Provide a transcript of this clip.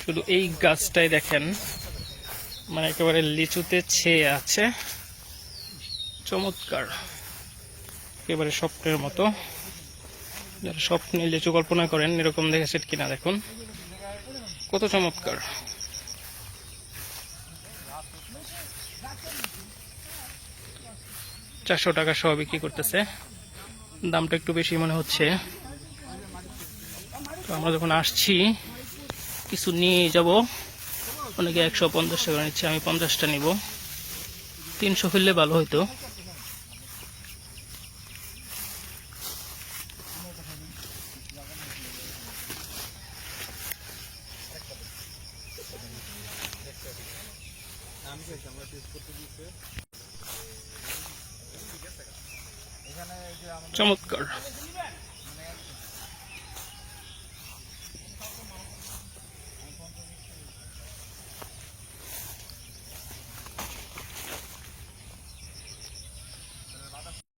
শুধু এই গাছটাই দেখেন, মানে একেবারে লিচুতে ছেয়ে আছে, চমৎকার, একেবারে স্বপ্নের মতো। যারা স্বপ্নে লিচু কল্পনা করেন এরকম দেখেছেন কিনা দেখুন, কত চমৎকার। ৳400 সহ বিক্রি করতেছে, দামটা একটু বেশি মনে হচ্ছে। তো আমরা যখন আসছি কিছু নিয়ে যাব, অনেকে 150 টাকা নিচ্ছে, আমি 50টা নিব, 300 ফেললে ভালো হইতো। চমৎকার।